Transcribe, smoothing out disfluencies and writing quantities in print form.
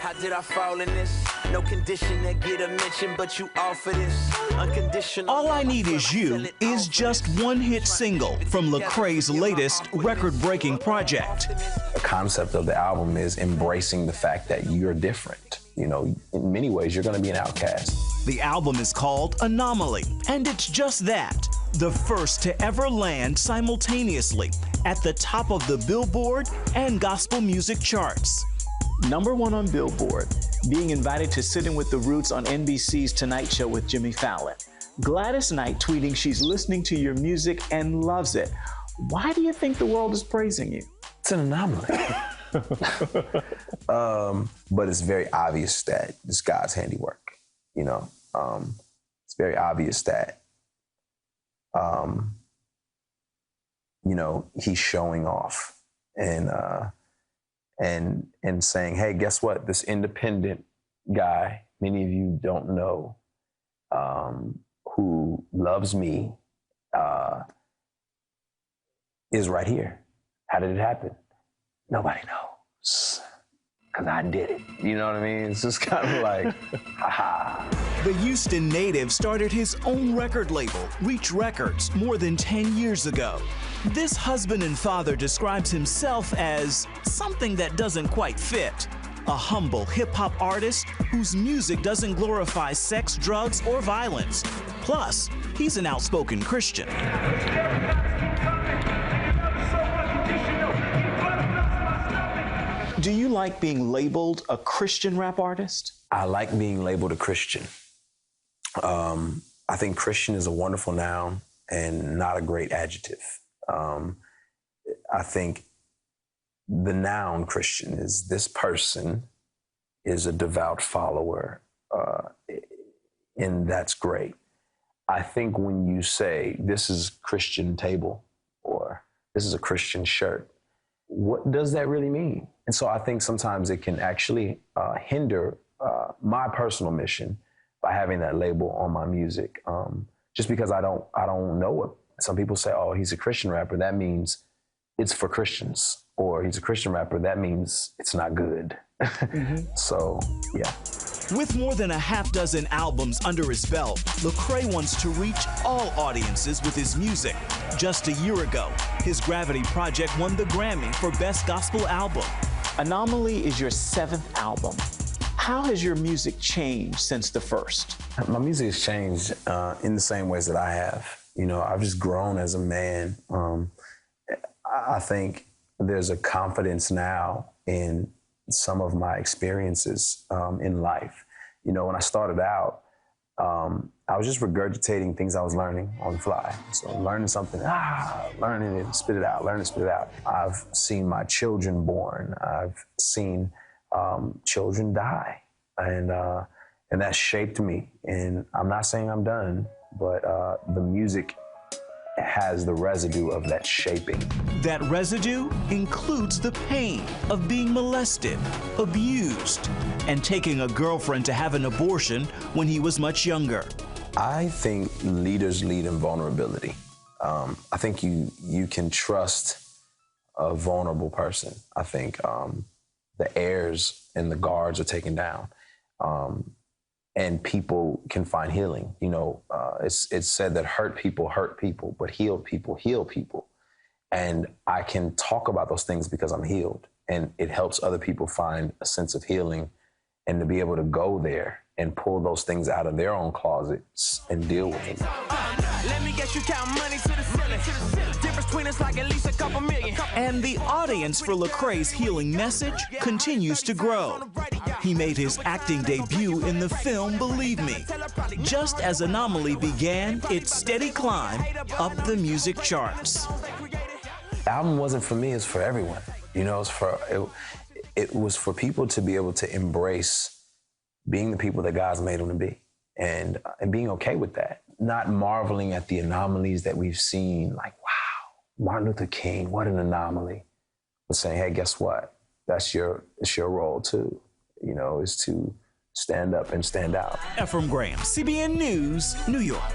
How did I fall in this? No condition that get a mention, but you offer this unconditional. All I Need Is You is just one hit single from Lecrae's latest record-breaking project. The concept of the album is embracing the fact that you're different. You know, in many ways, you're going to be an outcast. The album is called Anomaly, and it's just that, the first to ever land simultaneously at the top of the Billboard and gospel music charts. #1 on Billboard, being invited to Sit In With the Roots on NBC's Tonight Show with Jimmy Fallon. Gladys Knight tweeting she's listening to your music and loves it. Why do you think the world is praising you? It's an anomaly. But it's very obvious that it's God's handiwork. You know, it's very obvious that, you know, he's showing off and saying, hey, guess what? This independent guy, many of you don't know, who loves me, is right here. How did it happen? Nobody knows, because I did it. You know what I mean? It's just kind of like, ha-ha. The Houston native started his own record label, Reach Records, more than 10 years ago. This husband and father describes himself as something that doesn't quite fit. A humble hip-hop artist whose music doesn't glorify sex, drugs, or violence. Plus, he's an outspoken Christian. Do you like being labeled a Christian rap artist? I like being labeled a Christian. I think Christian is a wonderful noun and not a great adjective. I think the noun Christian is this person is a devout follower, and that's great. I think when you say this is Christian table or this is a Christian shirt, what does that really mean? And so I think sometimes it can actually hinder my personal mission by having that label on my music. Just because I don't know it. Some people say, oh, he's a Christian rapper, that means it's for Christians. Or he's a Christian rapper, that means it's not good. So, yeah. With more than a half dozen albums under his belt, Lecrae wants to reach all audiences with his music. Just a year ago, his Gravity project won the Grammy for Best Gospel Album. Anomaly is your 7th album. How has your music changed since the first? My music has changed in the same ways that I have. You know, I've just grown as a man. I think there's a confidence now in some of my experiences in life. You know, when I started out, I was just regurgitating things I was learning on the fly. So learning something, learning it, spit it out, learn it, spit it out. I've seen my children born. I've seen children die. And that shaped me. And I'm not saying I'm done, but the music has the residue of that shaping. That residue includes the pain of being molested, abused, and taking a girlfriend to have an abortion when he was much younger. I think leaders lead in vulnerability. I think you can trust a vulnerable person. I think the airs and the guards are taken down. And people can find healing. You know, it's said that hurt people, but healed people, heal people. And I can talk about those things because I'm healed. And it helps other people find a sense of healing and to be able to go there and pull those things out of their own closets and deal with them. Let me get you count money to the ceiling. Difference between us like at least a couple million. And the audience for Lecrae's healing message continues to grow. He made his acting debut in the film Believe Me. Just as Anomaly began its steady climb up the music charts. The album wasn't for me, it's for everyone. You know, it was for people to be able to embrace being the people that God's made them to be and being okay with that. Not marveling at the anomalies that we've seen, like, wow, Martin Luther King, what an anomaly. But saying, hey, guess what? It's your role too, you know, is to stand up and stand out. Ephraim Graham, CBN News, New York.